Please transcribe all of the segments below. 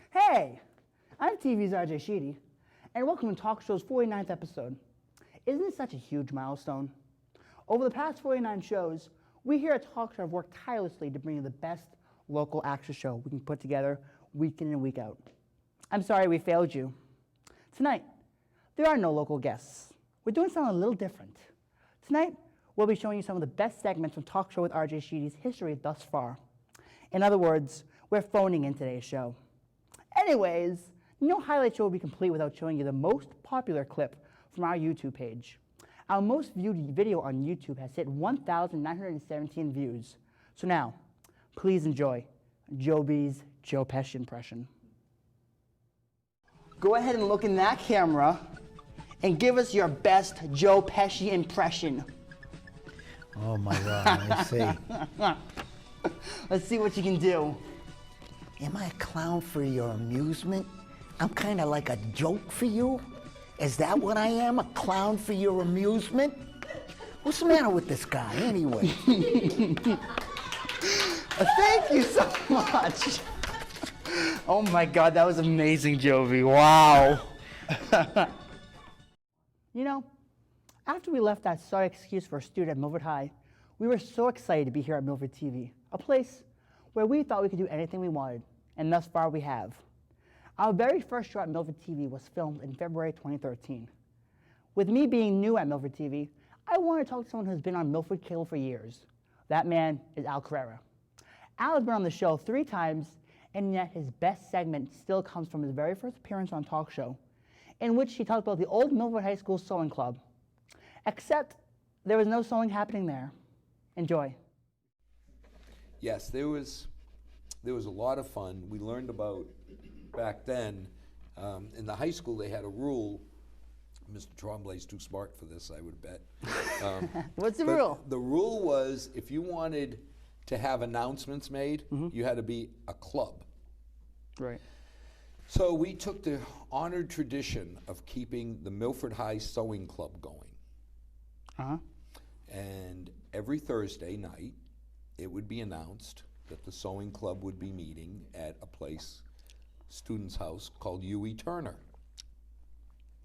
Hey, I'm TV's RJ Sheedy, and welcome to Talk Show's 49th episode. Isn't it such a huge milestone? Over the past 49 shows, we here at Talk Show have worked tirelessly to bring you the best local action show we can put together week in and week out. I'm sorry we failed you. Tonight, there are no local guests. We're doing something a little different. Tonight, we'll be showing you some of the best segments from Talk Show with RJ Sheedy's history thus far. In other words, we're phoning in today's show. Anyways, no highlight show will be complete without showing you the most popular clip from our YouTube page. Our most viewed video on YouTube has hit 1,917 views. So now, please enjoy Joby's Joe Pesci impression. Go ahead and look in that camera and give us your best Joe Pesci impression. Oh my God, let me see. Let's see what you can do. Am I a clown for your amusement? I'm kind of like a joke for you? Is that what I am, a clown for your amusement? What's the matter with this guy, anyway? Thank you so much. Oh my God, that was amazing, Jovi. Wow. You know, after we left that sorry excuse for a student at Milford High, we were so excited to be here at Milford TV, a place where we thought we could do anything we wanted, and thus far we have. Our very first show at Milford TV was filmed in February 2013. With me being new at Milford TV, I wanted to talk to someone who's been on Milford Cable for years. That man is Al Carrera. Al has been on the show 3 times, and yet his best segment still comes from his very first appearance on Talk Show, in which he talked about the old Milford High School Sewing Club. Except there was no sewing happening there. Enjoy. Yes, there was a lot of fun. We learned about, back then, in the high school they had a rule. Mr. Tremblay's too smart for this, I would bet. What's the rule? The rule was if you wanted to have announcements made, you had to be a club. Right. So we took the honored tradition of keeping the Milford High Sewing Club going. Uh-huh. And every Thursday night, it would be announced that the sewing club would be meeting at a place, student's house, called U.E. Turner.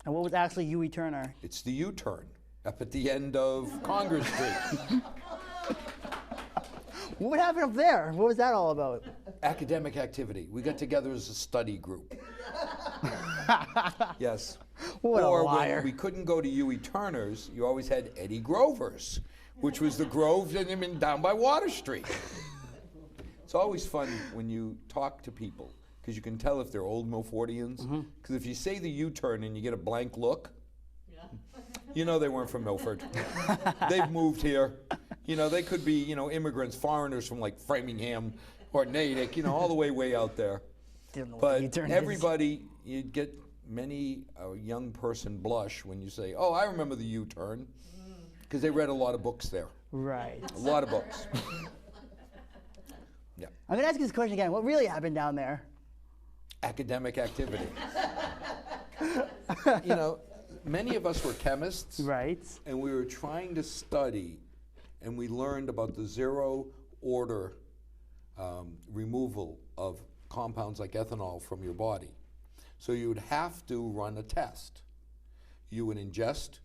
And what was actually U.E. Turner? It's the U-turn up at the end of Congress Street. What happened up there? What was that all about? Academic activity. We got together as a study group. Yes. What or a liar. when we couldn't go to U.E. Turner's, you always had Eddie Grover's, which was the Grove down by Water Street. It's always fun when you talk to people, because you can tell if they're old Milfordians. Because if you say the U-turn and you get a blank look, you know they weren't from Milford. They've moved here. You know, they could be, you know, immigrants, foreigners from like Framingham or Natick, you know, all the way out there. But everybody, you'd get many a young person blush when you say, oh, I remember the U-turn, because they read a lot of books there. Right. A lot of books. Yeah. I'm going to ask you this question again. What really happened down there? Academic activity. You know, many of us were chemists. Right. And we were trying to study, and we learned about the zero order removal of compounds like ethanol from your body. So you would have to run a test. You would ingest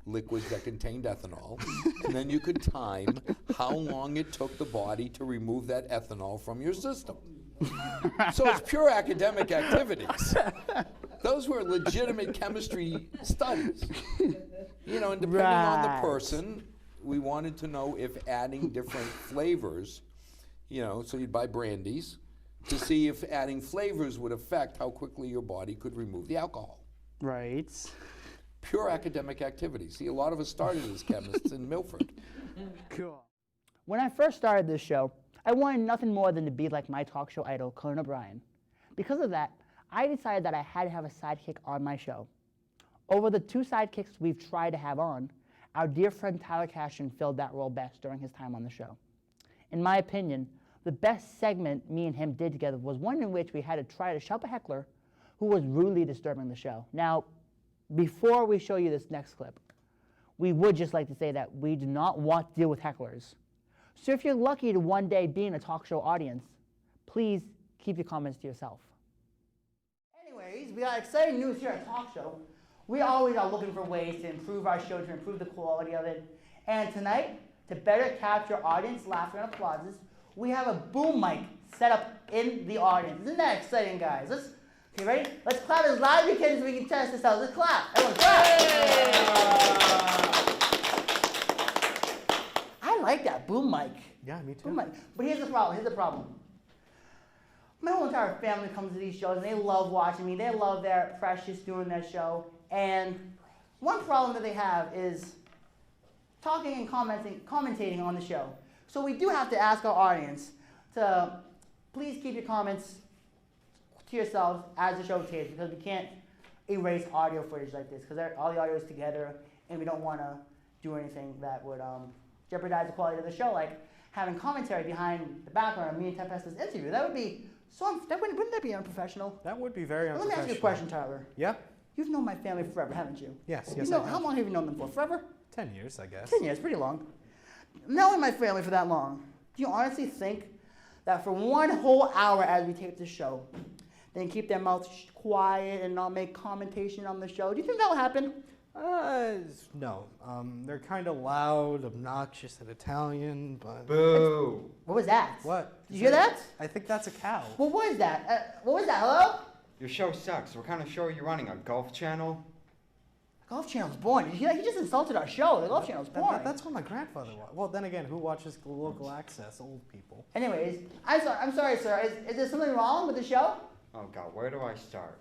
liquids that contained ethanol, and then you could time how long it took the body to remove that ethanol from your system. So it's pure academic activities. Those were legitimate chemistry studies. You know, and depending on the person, we wanted to know if adding different flavors, you know, so you'd buy brandies to see if adding flavors would affect how quickly your body could remove the alcohol. Right. Pure academic activity. See, a lot of us started as chemists in Milford. Cool. When I first started this show, I wanted nothing more than to be like my talk show idol, Conan O'Brien. Because of that, I decided that I had to have a sidekick on my show. Over the 2 sidekicks we've tried to have on, our dear friend Tyler Cashin filled that role best during his time on the show. In my opinion, the best segment me and him did together was one in which we had to try to shut up a heckler who was rudely disturbing the show. Now, before we show you this next clip, we would just like to say that we do not want to deal with hecklers. So if you're lucky to one day be in a talk show audience, please keep your comments to yourself. Anyways, we got exciting news here at Talk Show. We always are looking for ways to improve our show, to improve the quality of it. And tonight, to better capture audience laughter and applauses, we have a boom mic set up in the audience. Isn't that exciting, guys? Okay, ready? Let's clap as loud as we can so we can test this out. Let's clap. Everyone clap. I like that boom mic. Yeah, me too. Boom mic. But here's the problem. My whole entire family comes to these shows and they love watching me. They love their Precious doing their show. And one problem that they have is talking and commentating on the show. So we do have to ask our audience to please keep your comments to yourselves as the show tapes, because we can't erase audio footage like this because all the audio is together and we don't want to do anything that would jeopardize the quality of the show, like having commentary behind the background of me and Tempesta's interview. That would be wouldn't that be unprofessional? That would be very Let unprofessional. me ask you a question, Tyler. Yeah? You've known my family forever, haven't you? Yes, You yes, know, I have. how long have you known them for? Forever? 10 years, I guess. 10 years, pretty long. Knowing my family for that long, do you honestly think that for one whole hour as we tape the show, they can keep their mouths quiet and not make commentation on the show? Do you think that will happen? No. They're kind of loud, obnoxious, and Italian, but... Boo! What was that? What? Did you hear that? I think that's a cow. What was that? What was that? Hello? Your show sucks. What kind of show are you running? A golf channel? The Golf Channel's boring. Did you hear that? He just insulted our show. The Golf Channel's boring. That's what my grandfather watched. Well, then again, who watches the local access? Old people. Anyways, I'm sorry, sir. Is there something wrong with the show? Oh god, where do I start?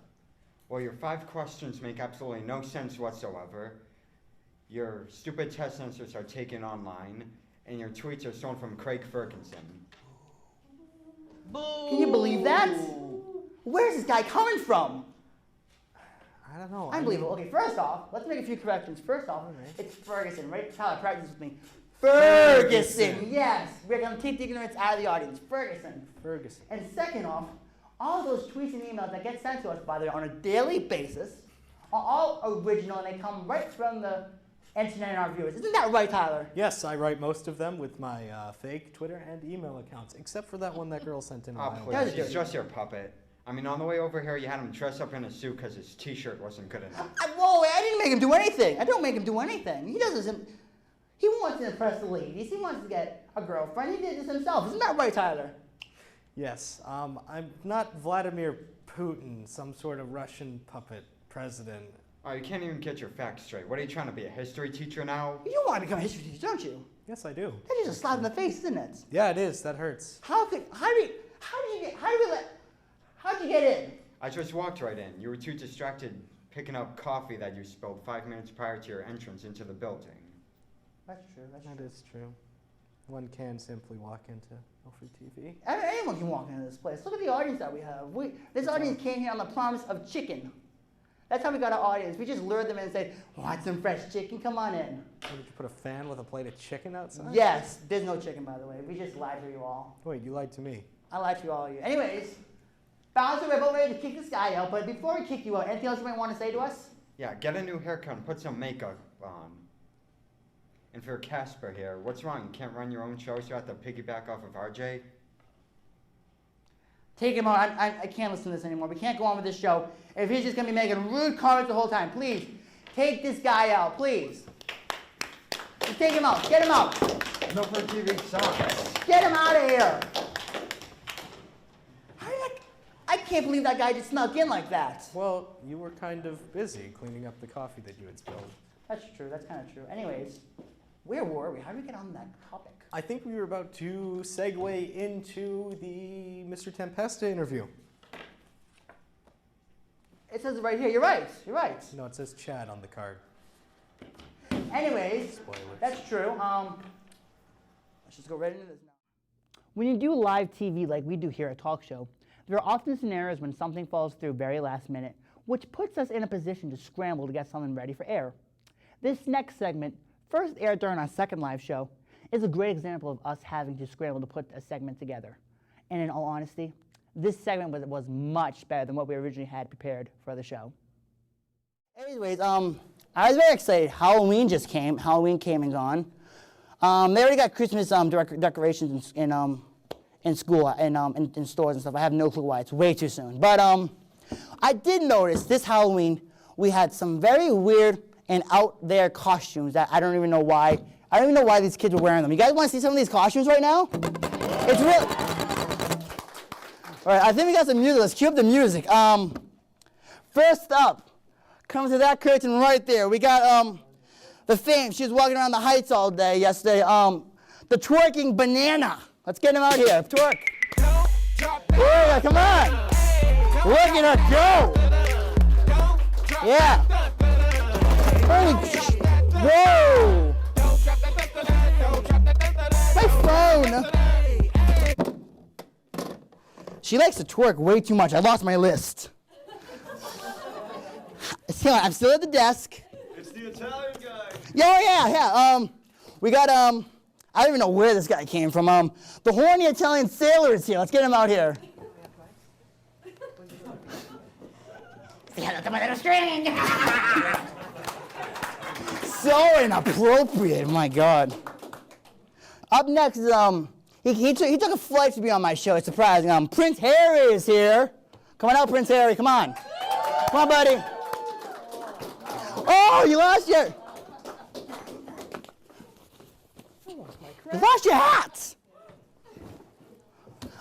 Well, your 5 questions make absolutely no sense whatsoever. Your stupid test answers are taken online, and your tweets are stolen from Craig Ferguson. Can you believe that? Where's this guy coming from? I don't know. Unbelievable. Okay, first off, let's make a few corrections. First off, it's Ferguson, right? Tyler, practice with me. Ferguson. Yes. We're going to take the ignorance out of the audience. Ferguson. And second off, all those tweets and emails that get sent to us, by the way, on a daily basis, are all original and they come right from the internet and our viewers. Isn't that right, Tyler? Yes, I write most of them with my fake Twitter and email accounts, except for that one that girl sent in. Oh, That was please, he's dirty. just your puppet. I mean, on the way over here, you had him dress up in a suit because his t-shirt wasn't good enough. Whoa, I didn't make him do anything. I don't make him do anything. He wants to impress the ladies. He wants to get a girlfriend. He did this himself. Isn't that right, Tyler? Yes, I'm not Vladimir Putin, some sort of Russian puppet president. Oh, you can't even get your facts straight. What are you trying to be, a history teacher now? You want to become a history teacher, don't you? Yes, I do. That's just a slap in the face, isn't it? Yeah, it is. That hurts. How did you get in? I just walked right in. You were too distracted picking up coffee that you spilled 5 minutes prior to your entrance into the building. That's true. That is true. One can simply walk into Milford TV. Anyone can walk into this place. Look at the audience that we have. This audience came here on the promise of chicken. That's how we got our audience. We just lured them in and said, want some fresh chicken? Come on in. Did you put a fan with a plate of chicken outside? Yes, there's no chicken, by the way. We just lied to you all. Wait, you lied to me. I lied to all of you. Anyways, Bouncer, we're about ready to kick this guy out, but before we kick you out, anything else you might want to say to us? Yeah, get a new haircut and put some makeup on. And for Casper here, what's wrong? You can't run your own shows? You have to piggyback off of RJ? Take him out. I can't listen to this anymore. We can't go on with this show if he's just going to be making rude comments the whole time. Please, take this guy out, please. Just take him out. Get him out. Milford TV sucks. Get him out of here. I can't believe that guy just snuck in like that. Well, you were kind of busy cleaning up the coffee that you had spilled. That's true. That's kind of true. Anyways, where were we? How did we get on that topic? I think we were about to segue into the Mr. Tempesta interview. It says it right here. You're right. You're right. No, it says Chad on the card. Anyways, Spoilers. that's true. Let's just go right into this now. When you do live TV like we do here at Talk Show, there are often scenarios when something falls through very last minute, which puts us in a position to scramble to get something ready for air. This next segment, first aired during our second live show, is a great example of us having to scramble to put a segment together. And in all honesty, this segment was much better than what we originally had prepared for the show. Anyways, I was very excited. Halloween just came. Halloween came and gone. They already got Christmas decorations in school in stores and stuff. I have no clue why. It's way too soon. But I did notice this Halloween we had some very weird and out there costumes that I don't even know why. I don't even know why these kids were wearing them. You guys want to see some of these costumes right now? It's real. All right, I think we got some music. Let's cue up the music. First up, comes to that curtain right there. We got the fame. She was walking around the Heights all day yesterday. The twerking banana. Let's get him out here. Twerk. Yeah, come on. Look at her go. Yeah. Holy whoa. My phone. She likes to twerk way too much. I lost my list. I'm still at the desk. It's the Italian guy. Yeah. We got I don't even know where this guy came from. The horny Italian sailor is here. Let's get him out here. So inappropriate, my God. Up next is he took a flight to be on my show. It's surprising. Prince Harry is here. Come on out, Prince Harry. Come on. Come on, buddy. Oh, you lost your. You lost your hats.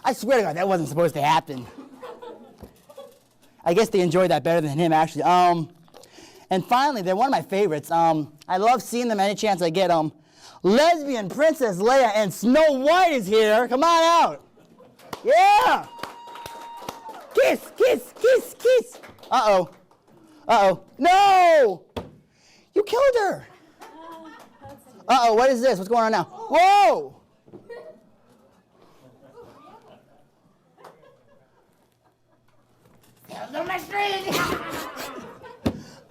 I swear to God, that wasn't supposed to happen. I guess they enjoyed that better than him, actually. And finally, they're one of my favorites. I love seeing them any chance I get. Lesbian Princess Leia and Snow White is here. Come on out. Yeah. Kiss, kiss, kiss, kiss. Uh-oh. Uh-oh. No! You killed her. Uh-oh, what is this? What's going on now? Whoa!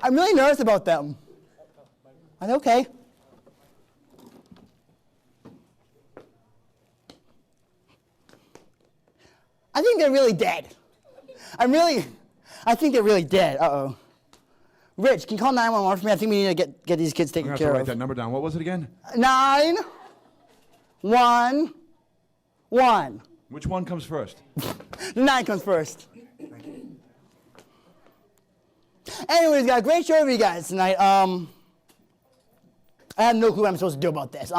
I'm really nervous about them. Are they okay? I think they're really dead. I think they're really dead. Uh-oh. Rich, can you call 911 for me? I think we need to get these kids taken I'm care going to of. write that number down. What was it again? 911. Which one comes first? 9 comes first. Anyways, got a great show for you guys tonight. I have no clue what I'm supposed to do about this.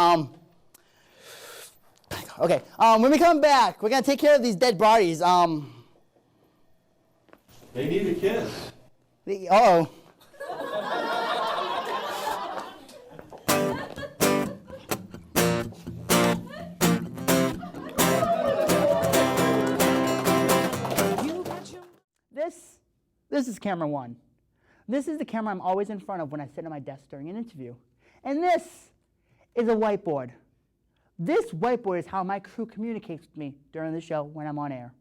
Okay. When we come back, we're gonna take care of these dead bodies. They need a kiss. Uh-oh. This is camera 1. This is the camera I'm always in front of when I sit at my desk during an interview. And this is a whiteboard. This whiteboard is how my crew communicates with me during the show when I'm on air.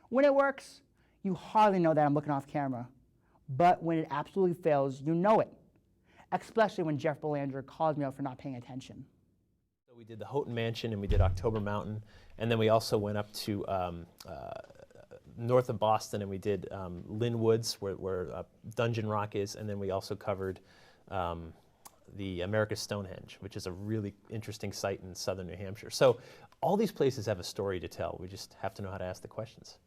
When it works, you hardly know that I'm looking off camera. But when it absolutely fails, you know it. Especially when Jeff Belanger calls me out for not paying attention. So we did the Houghton Mansion and we did October Mountain. And then we also went up to north of Boston and we did Lynn Woods where Dungeon Rock is. And then we also covered the America's Stonehenge, which is a really interesting site in southern New Hampshire. So all these places have a story to tell. We just have to know how to ask the questions.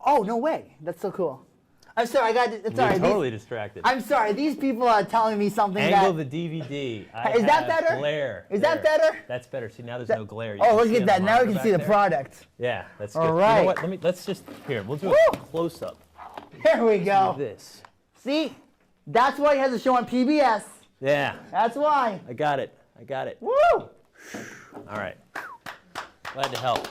Oh, no way. That's so cool. I'm sorry, You're totally distracted. I'm sorry, these people are telling me something Angle the DVD. Is that better? Glare. Is that better? That's better. See, now there's no glare. You Oh, can look see at on that. the Now we monitor can see back the there. product. Yeah, that's good. All You right. know what? Let's just, here, we'll do Woo! a close-up. There we go. Do this. See? That's why he has a show on PBS. Yeah, That's why. I got it. Woo! All right. Glad to help.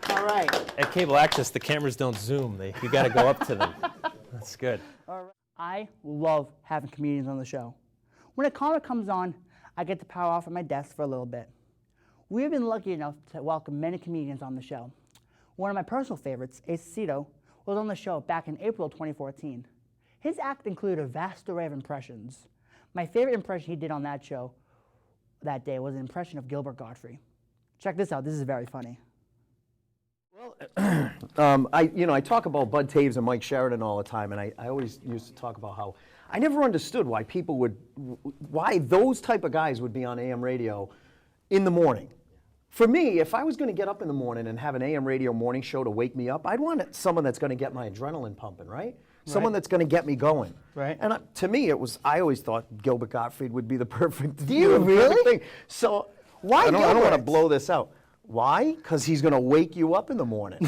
All right. At cable access, the cameras don't zoom. You got to go up to them. That's good. All right. I love having comedians on the show. When a comic comes on, I get to power off at my desk for a little bit. We've been lucky enough to welcome many comedians on the show. One of my personal favorites, Ace Cito, was on the show back in April 2014. His act included a vast array of impressions. My favorite impression he did on that show that day was an impression of Gilbert Gottfried. Check this out. This is very funny. I talk about Bud Taves and Mike Sheridan all the time, and I always used to talk about how I never understood why people would, why those type of guys would be on AM radio in the morning. For me, if I was going to get up in the morning and have an AM radio morning show to wake me up, I'd want someone that's going to get my adrenaline pumping, right? Someone that's going to get me going. Right. And to me, I always thought Gilbert Gottfried would be the perfect, Do you perfect really? thing. So Why I don't want to Gilbert? blow this out. Why? Because he's going to wake you up in the morning.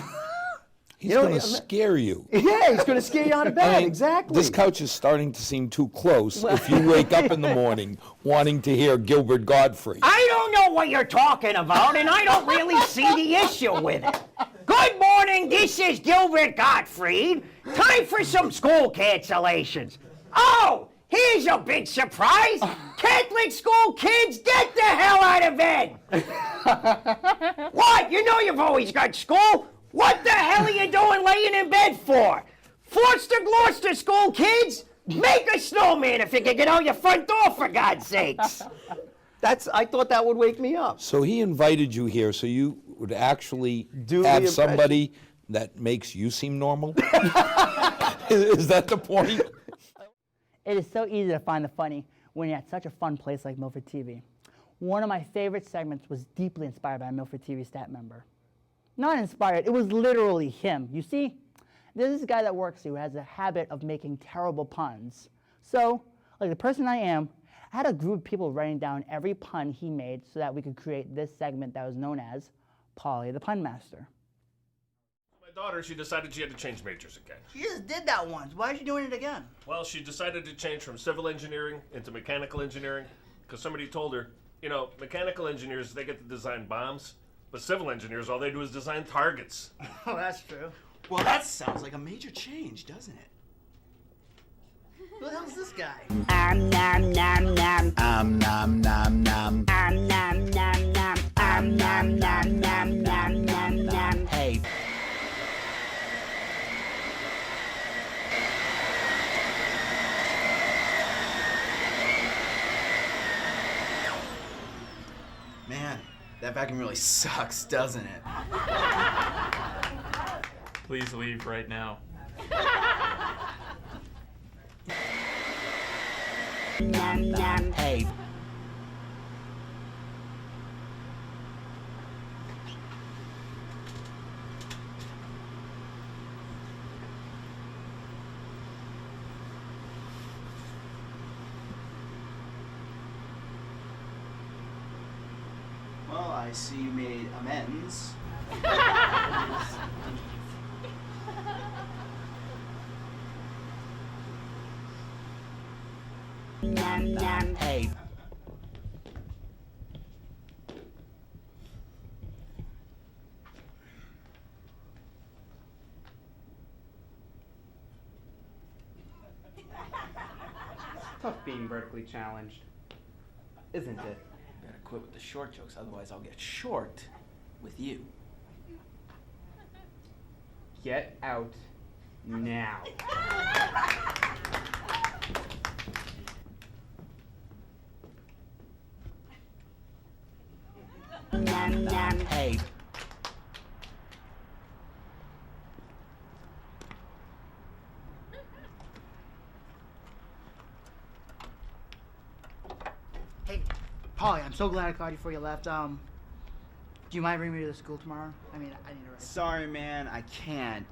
He's You know, going to scare you. Yeah, he's going to scare you out of bed. I mean, Exactly. This couch is starting to seem too close if you wake up in the morning wanting to hear Gilbert Gottfried. I don't know what you're talking about, and I don't really see the issue with it. Good morning, this is Gilbert Gottfried. Time for some school cancellations. Oh, here's a big surprise. Catholic school kids, get the hell out of bed. What? You know you've always got school. What the hell are you doing laying in bed for? Forster Gloucester school kids, make a snowman if you can get out your front door, for God's sakes. I thought that would wake me up. So he invited you here so you would actually Do the have impression. somebody that makes you seem normal? Is that the point? It is so easy to find the funny when you're at such a fun place like Milford TV. One of my favorite segments was deeply inspired by a Milford TV staff member. Not inspired, it was literally him. You see, there's this guy that works here who has a habit of making terrible puns. So, like the person I am, I had a group of people writing down every pun he made so that we could create this segment that was known as Polly the Pun Master. My daughter, she decided she had to change majors again. She just did that once. Why is she doing it again? Well, she decided to change from civil engineering into mechanical engineering because somebody told her, you know, mechanical engineers, they get to design bombs, but civil engineers, all they do is design targets. Oh, that's true. Well, that sounds like a major change, doesn't it? Who the hell's this guy? Nom nom nom nom. Nom nom nom nom. Nom nom nom nom. Nom nom nom nom nom nom nom. Hey. Man, that vacuum really sucks, doesn't it? Please leave right now. Nom nom. Hey. Well, I see you made amends. Nom nom. Hey. Tough being vertically challenged, isn't it? Better quit with the short jokes, otherwise I'll get short with you. Get out now. Nom nom. Hey. Hey, Polly, I'm so glad I called you before you left. Do you mind bringing me to the school tomorrow? I mean, I need to write. Sorry, man, I can't.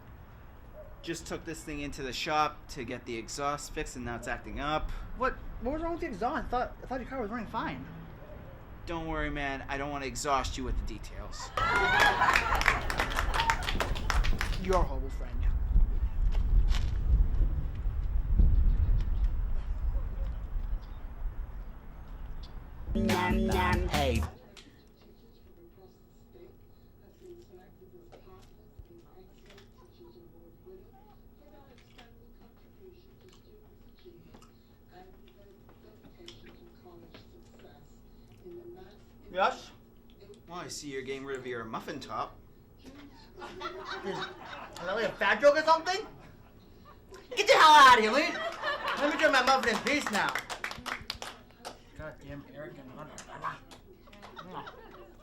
Just took this thing into the shop to get the exhaust fixed and now it's acting up. What was wrong with the exhaust? I thought your car was running fine. Don't worry, man, I don't want to exhaust you with the details. You're a horrible friend. Nom nom. Hey. Yes? Well, I see you're getting rid of your muffin top. Is that like a fat joke or something? Get the hell out of here, Lee! Let me drink my muffin in peace now. Goddamn arrogant hunter.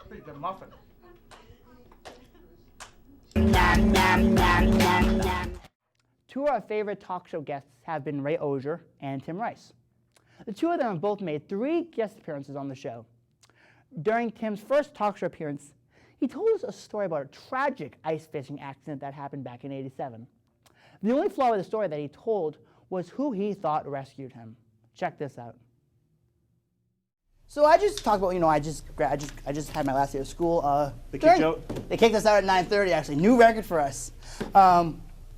Pretty good muffin. Nom nom nom nom nom. 2 two of our favorite talk show guests have been Ray Auger and Tim Rice. The two of them have both made 3 guest appearances on the show. During Tim's first talk show appearance, he told us a story about a tragic ice fishing accident that happened back in '87. The only flaw with the story that he told was who he thought rescued him. Check this out. So I just talked about, I just had my last day of school. They kicked you out? They kicked us out at 9:30. Actually, new record for us.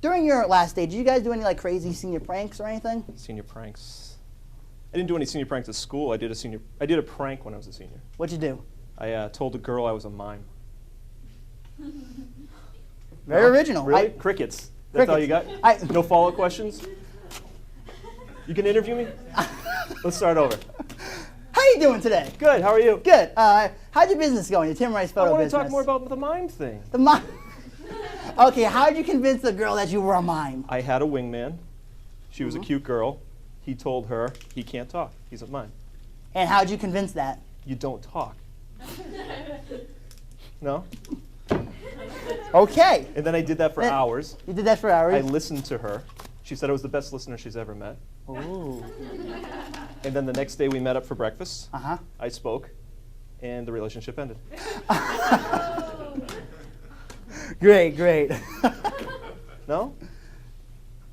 During your last day, did you guys do any like crazy senior pranks or anything? Senior pranks. I didn't do any senior pranks at school. I did a prank when I was a senior. What'd you do? I told a girl I was a mime. Very original. Really? Crickets. That's all you got? No follow-up questions? You can interview me? Let's start over. How you doing today? Good. How are you? Good. How'd your business going? Your Tim Rice photo business? I want to talk more about the mime thing. The mime. Okay. How'd you convince the girl that you were a mime? I had a wingman. She was a cute girl. He told her he can't talk. He's a mime. And how'd you convince that? You don't talk. No? Okay. And then I did that for hours. You did that for hours? I listened to her. She said I was the best listener she's ever met. Ooh. And then the next day we met up for breakfast. Uh-huh. I spoke, and the relationship ended. Great. No?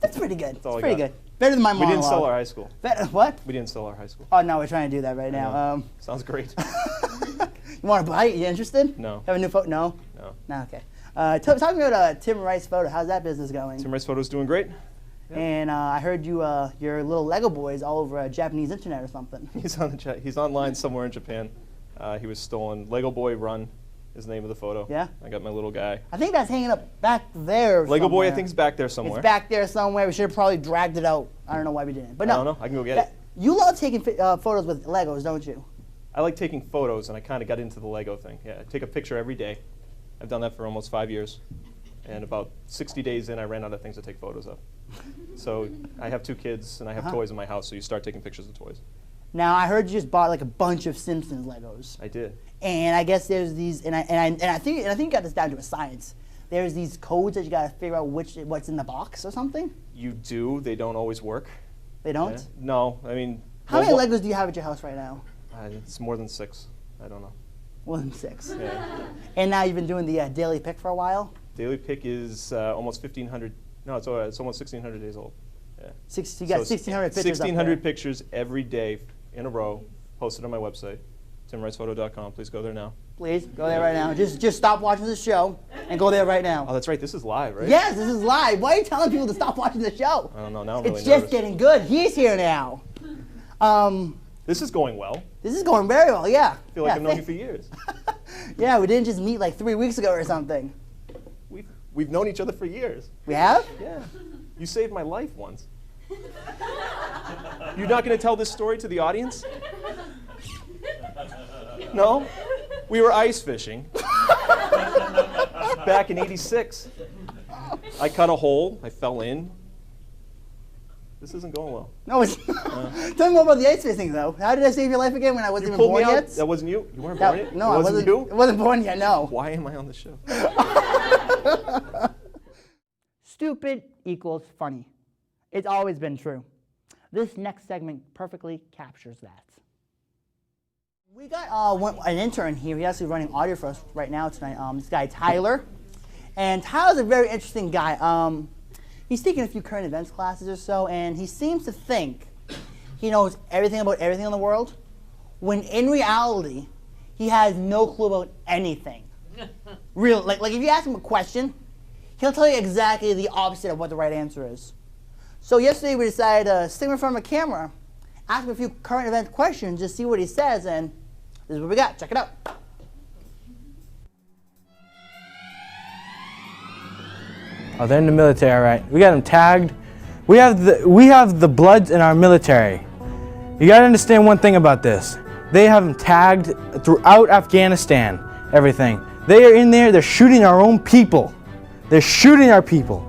That's pretty good. That's all pretty I got. good. Better than my monologue. We didn't sell our high school. What? We didn't sell our high school. Oh, no, we're trying to do that right now. Sounds great. You want to buy it? You interested? No. Have a new photo? No? No. No, okay. Talk about Tim Rice photo. How's that business going? Tim Rice photo's doing great. Yeah. And I heard your little Lego boy's all over Japanese internet or something. He's on the chat. He's online somewhere in Japan. He was stolen. Lego Boy Run is the name of the photo. Yeah? I got my little guy. I think that's hanging up back there Lego Boy, I somewhere. think, is back there somewhere. It's back there somewhere. We should have probably dragged it out. I don't know why we didn't. But no. I don't know. I can go get it. You love taking photos with Legos, don't you? I like taking photos, and I kind of got into the Lego thing. Yeah, I take a picture every day. I've done that for almost 5 years. And about 60 days in, I ran out of things to take photos of. So I have 2 kids, and I have toys in my house, so you start taking pictures of toys. Now, I heard you just bought like a bunch of Simpsons Legos. I did. And I guess there's these, and I think you got this down to a science. There's these codes that you got to figure out what's in the box or something. You do. They don't always work. They don't? Yeah. No. I mean. How many Legos do you have at your house right now? It's more than 6. I don't know. More than 6. Yeah. And now you've been doing the daily pick for a while? Daily pick is almost 1,500. No, it's almost 1,600 days old. Yeah. You got 1,600 pictures. 1,600 pictures every day in a row, posted on my website, timricephoto.com. Please go there now. Please go there right now. Just stop watching the show and go there right now. Oh, that's right. This is live, right? Yes, this is live. Why are you telling people to stop watching the show? I don't know. Now I'm really It's nervous. just getting good. He's here now. This is going well. This is going very well. Yeah. I feel like I've known you for years. Yeah, we didn't just meet like 3 weeks ago or something. We've known each other for years. We have? Yeah. You saved my life once. You're not going to tell this story to the audience? No? We were ice fishing back in '86. I cut a hole. I fell in. This isn't going well. No, it's Tell me more about the ice fishing, though. How did I save your life again when I wasn't You even pulled born me out? yet? That wasn't you? You weren't born yet? No, It wasn't you? I wasn't born yet, no. Why am I on the show? Stupid equals funny. It's always been true. This next segment perfectly captures that. We got an intern here. He's actually running audio for us right now tonight. This guy, Tyler. And Tyler's a very interesting guy. He's taken a few current events classes or so, and he seems to think he knows everything about everything in the world, when in reality, he has no clue about anything. Real, like if you ask him a question, he'll tell you exactly the opposite of what the right answer is. So yesterday we decided to stick him in front of a camera, ask him a few current event questions, just see what he says, and this is what we got. Check it out. Oh, they're in the military, all right. We got them tagged. We have the Bloods in our military. You got to understand one thing about this. They have them tagged throughout Afghanistan, everything. They are in there, they're shooting our own people. They're shooting our people.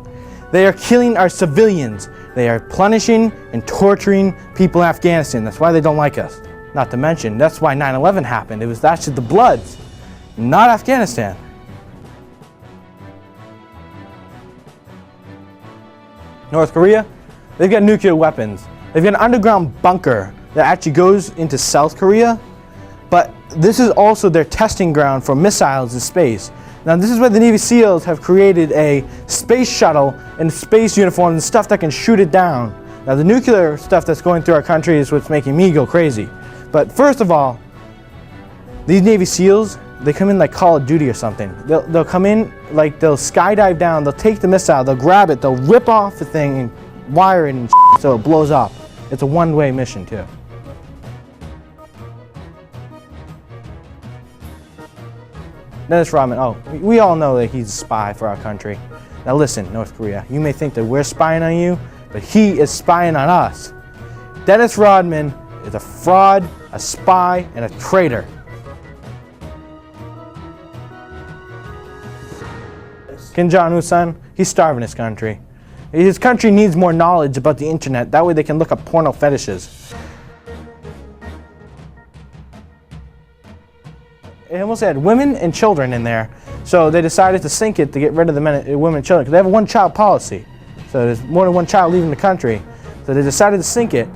They are killing our civilians. They are punishing and torturing people in Afghanistan. That's why they don't like us. Not to mention, that's why 9/11 happened. It was actually the Bloods, not Afghanistan. North Korea, they've got nuclear weapons. They've got an underground bunker that actually goes into South Korea, but this is also their testing ground for missiles in space. Now this is where the Navy SEALs have created a space shuttle and space uniforms and stuff that can shoot it down. Now the nuclear stuff that's going through our country is what's making me go crazy. But first of all, these Navy SEALs, they come in like Call of Duty or something. They'll come in like they'll skydive down, they'll take the missile, they'll grab it, they'll rip off the thing and wire it and so it blows up. It's a one-way mission too. Dennis Rodman, oh, we all know that he's a spy for our country. Now listen, North Korea, you may think that we're spying on you, but he is spying on us. Dennis Rodman is a fraud, a spy, and a traitor. Kim Jong-un's son, he's starving his country. His country needs more knowledge about the internet. That way they can look up porno fetishes. It almost had women and children in there. So they decided to sink it to get rid of the women and children. Because they have a one-child policy. So there's more than one child leaving the country. So they decided to sink it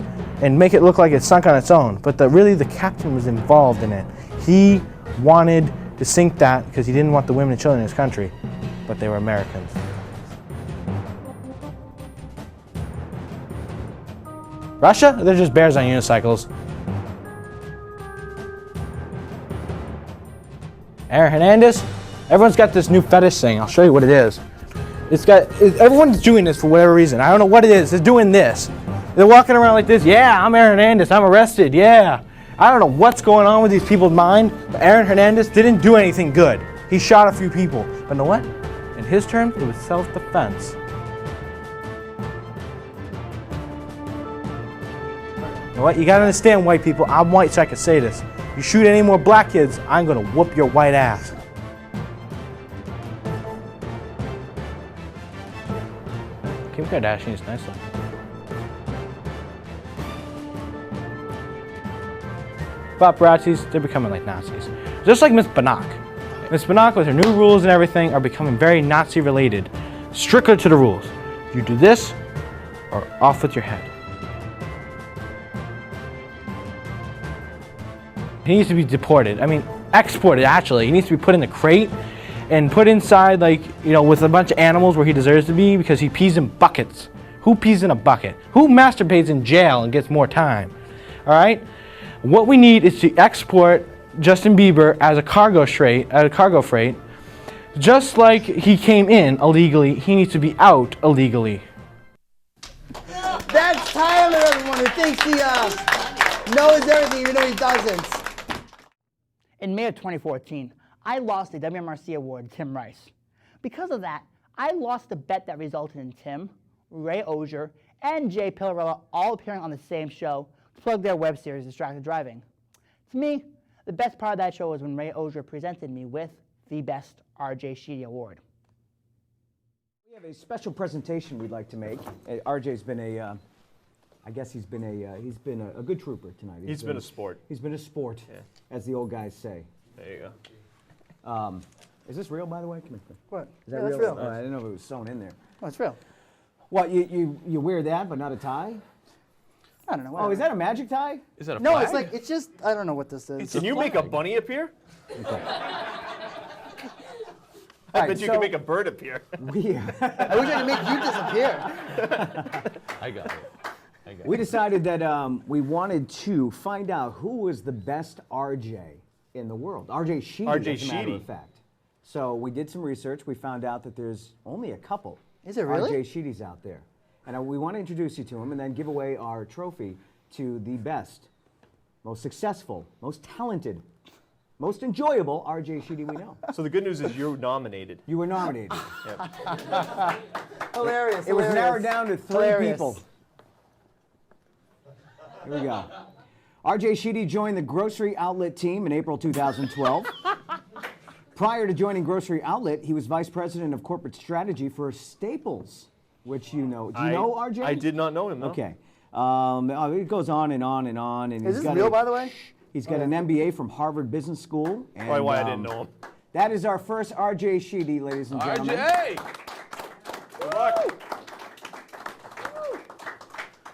and make it look like it sunk on its own. But really the captain was involved in it. He wanted to sink that because he didn't want the women and children in his country. But they were Americans. Russia? They're just bears on unicycles. Aaron Hernandez? Everyone's got this new fetish thing. I'll show you what it is. Everyone's doing this for whatever reason. I don't know what it is. They're doing this. They're walking around like this. Yeah, I'm Aaron Hernandez. I'm arrested. Yeah. I don't know what's going on with these people's mind, but Aaron Hernandez didn't do anything good. He shot a few people. But you know what? In his terms, it was self-defense. You know what? You gotta understand, white people. I'm white, so I can say this. You shoot any more black kids, I'm gonna whoop your white ass. Kim Kardashian is nice looking. Paparazzis, they're becoming like Nazis. Just like Miss Banak. Miss Banak, with her new rules and everything, are becoming very Nazi-related. Stricter to the rules. You do this, or off with your head. He needs to be deported. I mean, exported, actually. He needs to be put in a crate and put inside, like, you know, with a bunch of animals where he deserves to be because he pees in buckets. Who pees in a bucket? Who masturbates in jail and gets more time? All right? What we need is to export Justin Bieber as a cargo freight. Just like he came in illegally, he needs to be out illegally. That's Tyler, everyone, who thinks he knows everything even though he doesn't. In May of 2014, I lost the WMRC award to Tim Rice. Because of that, I lost the bet that resulted in Tim, Ray Osier, and Jay Pillarella all appearing on the same show to plug their web series, Distracted Driving. To me, the best part of that show was when Ray Osier presented me with the Best RJ Sheedy Award. We have a special presentation we'd like to make. RJ's been I guess he's been a good trooper tonight. He's been a sport. He's been a sport, yeah, as the old guys say. There you go. Is this real, by the way? Come here. What? Is that Yeah, real? that's real. Oh, I didn't know if it was sewn in there. Oh, it's real. What, you wear that but not a tie? I don't know. Oh, is that a magic tie? Is that a No, flag? it's like, it's just, I don't know what this is. Can you make a bunny appear? Okay. I Right, bet you so can make a bird appear. I wish I could make you disappear. I got it. We decided that we wanted to find out who was the best RJ in the world. RJ Sheedy, RJ as a matter Sheedy. of fact. So we did some research. We found out that there's only a couple Is it really? RJ Sheedys out there. And we want to introduce you to him and then give away our trophy to the best, most successful, most talented, most enjoyable RJ Sheedy we know. So the good news is you're nominated. You were nominated. Hilarious. It was narrowed down to 3 people. Here we go. RJ Sheedy joined the Grocery Outlet team in April 2012. Prior to joining Grocery Outlet, he was vice president of corporate strategy for Staples, which you know. Do you know RJ? I did not know him, no. Okay. It goes on and on and on. And Is this real, by the way? He's got an MBA from Harvard Business School. And, Probably why I didn't know him. That is our first RJ Sheedy, ladies and gentlemen. RJ! Good luck.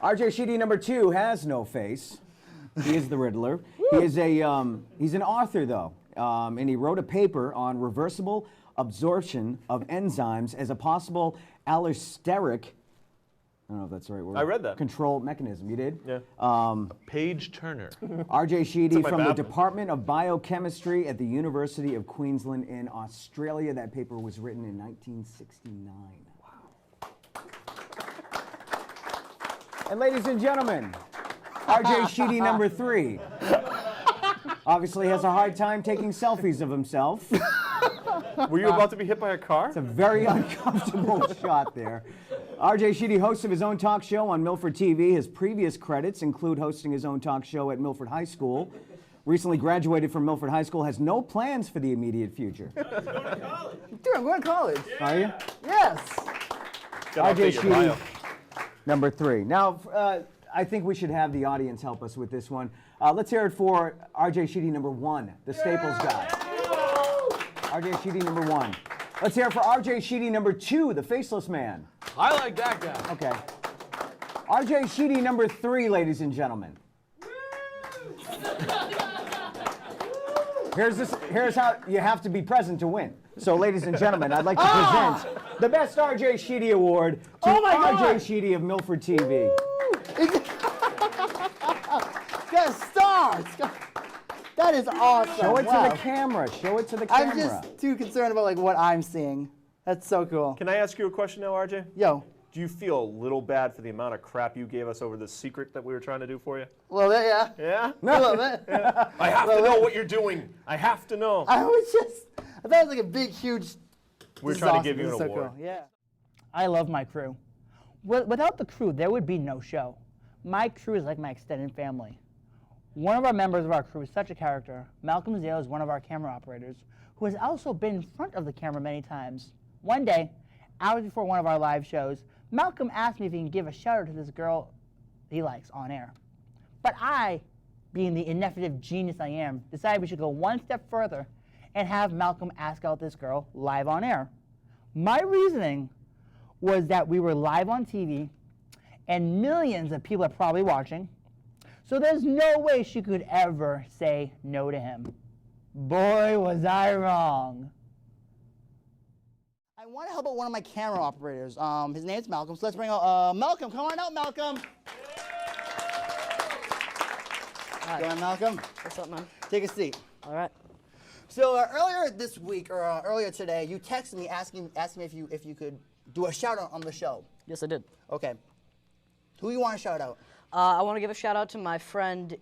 RJ Sheedy number 2 has no face. He is the Riddler. He is he's an author though, and he wrote a paper on reversible absorption of enzymes as a possible allosteric. I don't know if that's the right word. I read that. Control mechanism. You did? Yeah. Page Turner. RJ Sheedy It's in my from the bathroom. Department of Biochemistry at the University of Queensland in Australia. That paper was written in 1969. Wow. And ladies and gentlemen, RJ Sheedy number 3 obviously has a hard time taking selfies of himself. Were you about to be hit by a car? It's a very uncomfortable shot there. RJ Sheedy, host of his own talk show on Milford TV. His previous credits include hosting his own talk show at Milford High School. Recently graduated from Milford High School, has no plans for the immediate future. Dude, I'm going to college. Are you? Yes. RJ Sheedy, number 3. Now, I think we should have the audience help us with this one. Let's hear it for RJ Sheedy number 1, the Staples guy. RJ Sheedy number 1. Let's hear it for RJ Sheedy number 2, the Faceless Man. I like that guy. Okay. RJ Sheedy number 3, ladies and gentlemen. Here's how you have to be present to win. So, ladies and gentlemen, I'd like to present the Best RJ Sheedy Award to RJ Sheedy of Milford TV. Got a star. That is awesome. Show it Wow. to the camera. Show it to the camera. I'm just too concerned about like what I'm seeing. That's so cool. Can I ask you a question now, RJ? Yo. Do you feel a little bad for the amount of crap you gave us over the secret that we were trying to do for you? A little bit, yeah. Yeah? A little bit. Yeah. I have to know what you're doing. I have to know. I thought it was like a big, huge. We're this trying is to give you awesome. an This is so award. cool. Yeah. I love my crew. Without the crew, there would be no show. My crew is like my extended family. One of our members of our crew is such a character. Malcolm Zale is one of our camera operators, who has also been in front of the camera many times. One day, hours before one of our live shows, Malcolm asked me if he can give a shout out to this girl he likes on air. But I, being the ineffective genius I am, decided we should go one step further and have Malcolm ask out this girl live on air. My reasoning was that we were live on TV and millions of people are probably watching, so there's no way she could ever say no to him. Boy, was I wrong. I want to help out one of my camera operators. His name's Malcolm, so let's bring out Malcolm. Come on out, Malcolm. Hi. Go on, Malcolm. What's up, man? Take a seat. All right. So earlier this week, or earlier today, you texted me asking me if you could do a shout out on the show. Yes, I did. Okay. Who you want to shout out? I want to give a shout out to my friend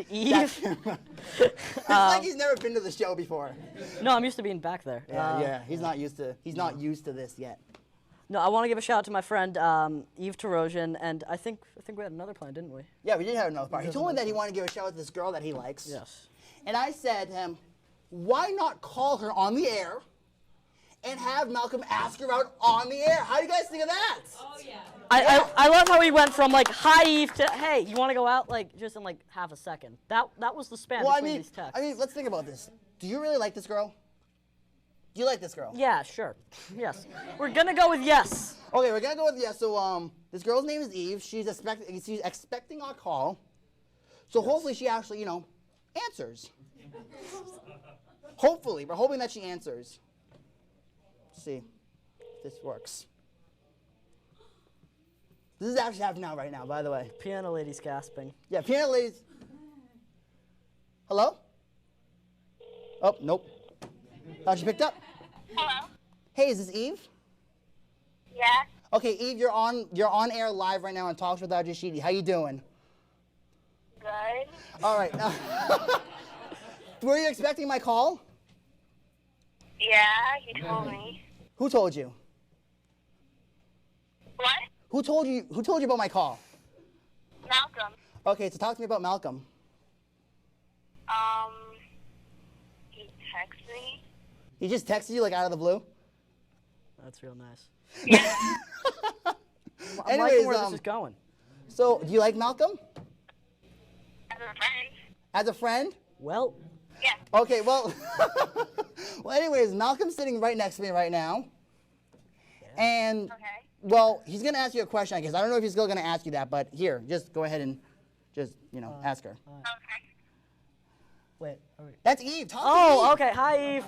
Eve. It's like he's never been to the show before. No, I'm used to being back there. Yeah, he's not used to this yet. No, I want to give a shout out to my friend Eve Tarosian, and I think we had another plan, didn't we? Yeah, we did have another part. He told me that he wanted to give a shout out to this girl that he likes. Yes. And I said to him, why not call her on the air and have Malcolm ask her out on the air? How do you guys think of that? Oh, yeah. I love how he went from like hi Eve to hey, you want to go out, like just in like half a second. That was the span between these texts. I mean, let's think about this. Do you really like this girl? Do you like this girl? Yeah, sure. Yes. We're gonna go with yes. Okay, we're gonna go with yes. So this girl's name is Eve. She's expecting our call. So hopefully she actually, answers. Hopefully, we're hoping that she answers. Let's see if this works. This is actually happening right now, by the way. Piano lady's gasping. Yeah, piano lady's. Hello? Oh, nope. Thought she picked up. Hello? Hey, is this Eve? Yeah. Okay, Eve, you're on air live right now on Talks with RJ Sheedy. How you doing? Good. All right. Were you expecting my call? Yeah, he told me. Who told you? What? Who told you about my call? Malcolm. Okay, so talk to me about Malcolm. He texted me. He just texted you like out of the blue? That's real nice. Yeah. I'm Anyways, liking where this is going. So, do you like Malcolm? As a friend. As a friend? Well. Yeah. Okay, well, well, anyways, Malcolm's sitting right next to me right now. And Well, he's going to ask you a question, I guess. I don't know if he's still going to ask you that, but here, just go ahead and just, ask her. Wait. That's Eve. Talk to Eve. Okay. Hi, Eve.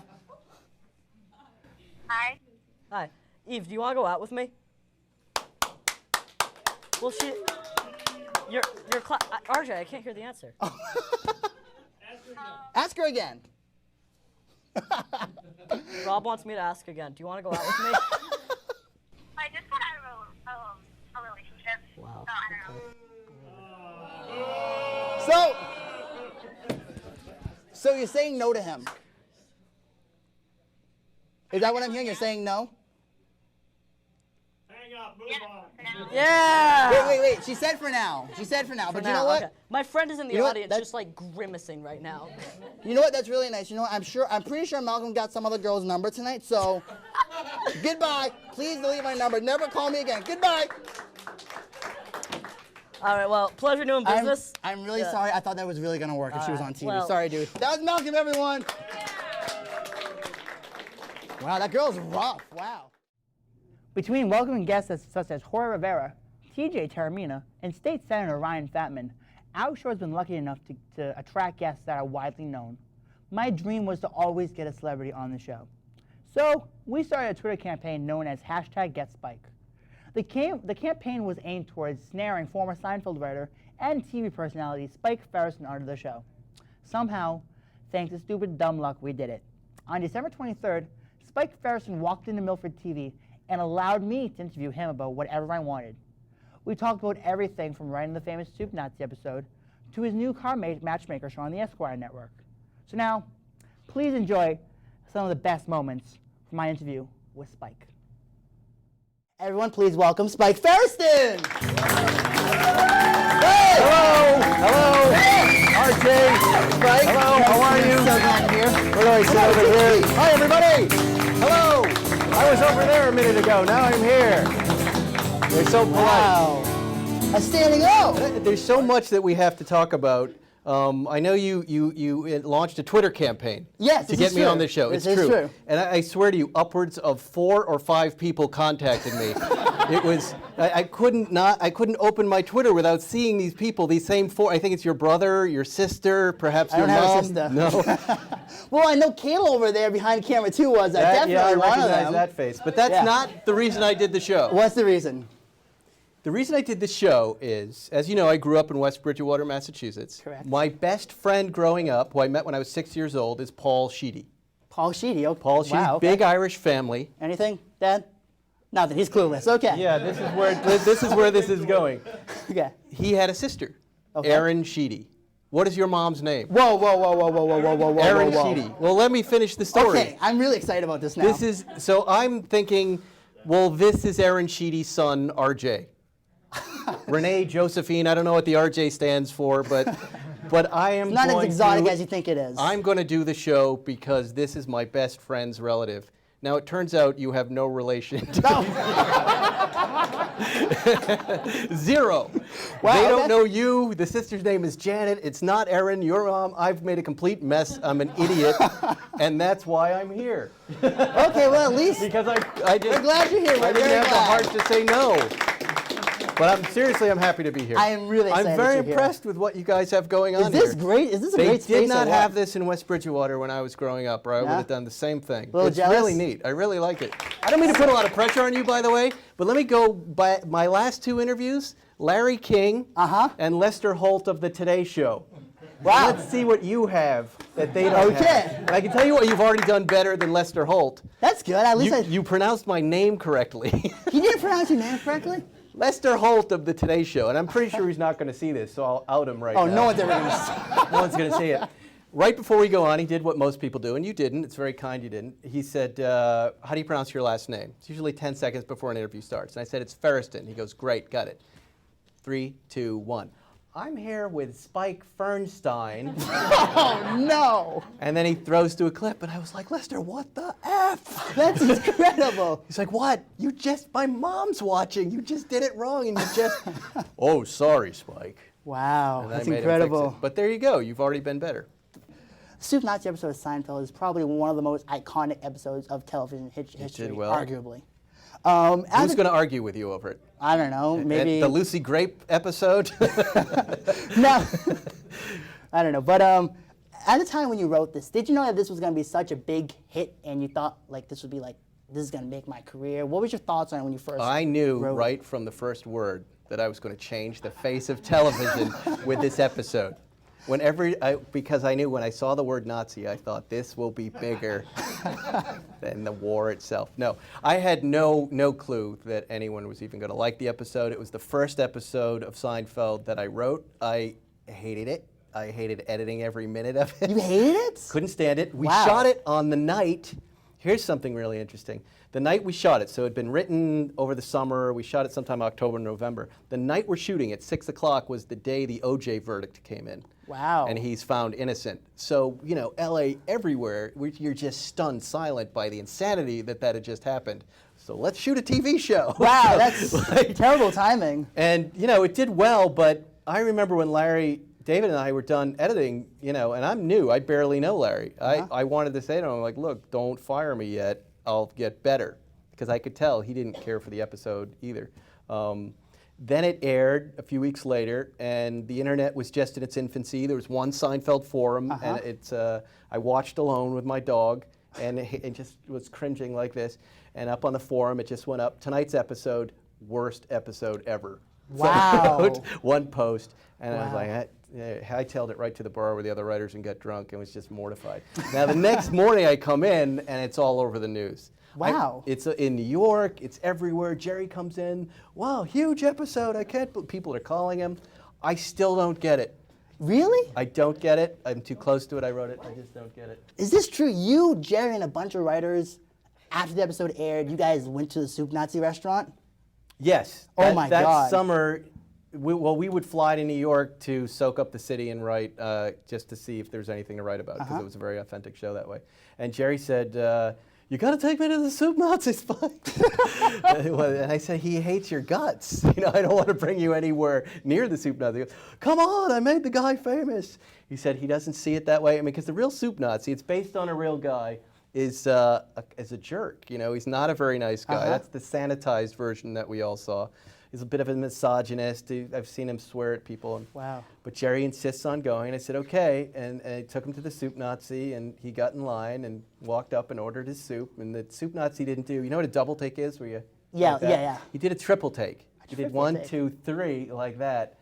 Hi. Hi. Eve, do you want to go out with me? Well, your RJ, I can't hear the answer. Ask her again. Rob wants me to ask again. Do you want to go out with me? I just got out of a relationship. Wow. So I don't know. So you're saying no to him? Is that what I'm hearing? You're saying no? Hang up, move on. Yeah. Wait. She said for now. But you know what? Okay. My friend is in the You know what? audience, just like grimacing right now. You know what? That's really nice. You know what? I'm pretty sure Malcolm got some other girl's number tonight. So, goodbye. Please delete my number. Never call me again. Goodbye. All right. Well, pleasure doing business. I'm really sorry. I thought that was really gonna work if she was on TV. Well, sorry, dude. That was Malcolm, everyone. Wow, that girl's rough. Wow. Between welcoming guests such as Jorge Rivera, TJ Taramina, and State Senator Ryan Fatman, our show has been lucky enough to attract guests that are widely known. My dream was to always get a celebrity on the show. So we started a Twitter campaign known as #GetSpike. The campaign was aimed towards snaring former Seinfeld writer and TV personality Spike Ferriston onto the show. Somehow, thanks to stupid dumb luck, we did it. On December 23rd, Spike Ferriston walked into Milford TV and allowed me to interview him about whatever I wanted. We talked about everything from writing the famous Soup Nazi episode to his new car matchmaker show on the Esquire network. So now, please enjoy some of the best moments from my interview with Spike. Everyone, please welcome Spike Ferriston! Hey! Hello! Hey! RJ! Spike! Hello, how are you? So glad you're here. Where do I sit over here? Hi, everybody! Hello! I was over there a minute ago, now I'm here. They're so polite. Wow. A standing O! There's so much that we have to talk about. I know you launched a Twitter campaign to get me on this show. It's true. And I swear to you, upwards of 4 or 5 people contacted me. It was I couldn't open my Twitter without seeing these people. These same 4. I think it's your brother, your sister, perhaps your mom. I don't have a sister. No. Well, I know Kayla over there behind the camera too was definitely I one of recognize them. that face. But that's not the reason I did the show. What's the reason? The reason I did the show is, as you know, I grew up in West Bridgewater, Massachusetts. Correct. My best friend growing up, who I met when I was 6 years old, is Paul Sheedy. Paul Sheedy, okay. Paul Sheedy, big Irish family. Anything, Dad? Nothing. He's clueless. Okay. Yeah, this is where this is going. Okay. He had a sister, Erin Sheedy. What is your mom's name? Whoa. Erin Sheedy. Well, let me finish the story. Okay, I'm really excited about this now. So I'm thinking, well, this is Erin Sheedy's son, RJ. Renee Josephine, I don't know what the RJ stands for, but I am it's not as exotic as you think it is. I'm going to do the show because this is my best friend's relative. Now, it turns out you have no relation to Zero. Wow, they don't know you. The sister's name is Janet. It's not Erin, your mom. I've made a complete mess. I'm an idiot, and that's why I'm here. Okay, well, at least because we're glad you're here. I didn't have the heart to say no. But I'm happy to be here. I am really excited. I'm very impressed with what you guys have going on here. Is this great? Is this a great space? They did not have this in West Bridgewater when I was growing up, or I would have done the same thing. It's really neat. I really like it. I don't mean to put a lot of pressure on you, by the way, but let me go by my last 2 interviews, Larry King and Lester Holt of the Today Show. Wow. Let's see what you have that they don't have. And I can tell you what you've already done better than Lester Holt. That's good. At least you pronounced my name correctly. He didn't pronounce your name correctly? Lester Holt of the Today Show, and I'm pretty sure he's not going to see this, so I'll out him right now. Oh, no one's ever going to see it. No one's going to see it. Right before we go on, he did what most people do, and you didn't. It's very kind you didn't. He said, how do you pronounce your last name? It's usually 10 seconds before an interview starts. And I said, it's Ferriston. He goes, great, got it. 3, 2, 1. I'm here with Spike Fernstein. Oh, no. And then he throws to a clip, and I was like, Lester, what the F? That's incredible. He's like, what? My mom's watching. You just did it wrong, and you just... Oh, sorry, Spike. Wow, and that's I made incredible. him fix it. But there you go. You've already been better. The Soup Nazi episode of Seinfeld is probably one of the most iconic episodes of television history, arguably. Who's going to argue with you over it? I don't know. Maybe The Lucy Grape episode? No. I don't know. But at the time when you wrote this, did you know that this was going to be such a big hit and you thought like this would be like, this is going to make my career? What was your thoughts on it when you first I knew wrote right from the first word that I was going to change the face of television with this episode. Because I knew when I saw the word Nazi, I thought this will be bigger than the war itself. No, I had no clue that anyone was even going to like the episode. It was the first episode of Seinfeld that I wrote. I hated it. I hated editing every minute of it. You hated it? Couldn't stand it. We Wow. shot it on the night. Here's something really interesting. The night we shot it, so it had been written over the summer. We shot it sometime October, November. The night we're shooting at 6 o'clock was the day the OJ verdict came in. Wow. And he's found innocent. So, you know, LA everywhere, you're just stunned silent by the insanity that had just happened. So let's shoot a TV show. Wow, that's terrible timing. And, you know, it did well, but I remember when David and I were done editing, you know, and I'm new. I barely know Larry. I wanted to say to him, like, look, don't fire me yet. I'll get better. Because I could tell he didn't care for the episode either. Then it aired a few weeks later, and the internet was just in its infancy. There was one Seinfeld forum, and I watched alone with my dog, and it just was cringing like this. And up on the forum, it just went up. Tonight's episode, worst episode ever. Wow. One post, and I was Wow. like, I hightailed it right to the bar with the other writers and got drunk and was just mortified. Now the next morning I come in, and it's all over the news. Wow. It's in New York. It's everywhere. Jerry comes in. Wow, huge episode. I can't believe people are calling him. I still don't get it. Really? I don't get it. I'm too close to it. I wrote it. I just don't get it. Is this true? You, Jerry, and a bunch of writers, after the episode aired, you guys went to the Soup Nazi restaurant? Yes. Oh my that God. Summer, we would fly to New York to soak up the city and write just to see if there's anything to write about because it was a very authentic show that way. And Jerry said, you got to take me to the Soup Nazi spot. And I said, he hates your guts. You know, I don't want to bring you anywhere near the Soup Nazi. He goes, come on, I made the guy famous. He said he doesn't see it that way. I mean, because the real Soup Nazi, it's based on a real guy, is a jerk. You know, he's not a very nice guy. That's the sanitized version that we all saw. He's a bit of a misogynist. I've seen him swear at people. Wow. But Jerry insists on going. I said, okay. And I took him to the Soup Nazi, and he got in line and walked up and ordered his soup. And the Soup Nazi didn't do, you know what a double take is? Where you Yeah, like that? yeah. He did a triple take. He did triple 1, take. 2, 3, like that.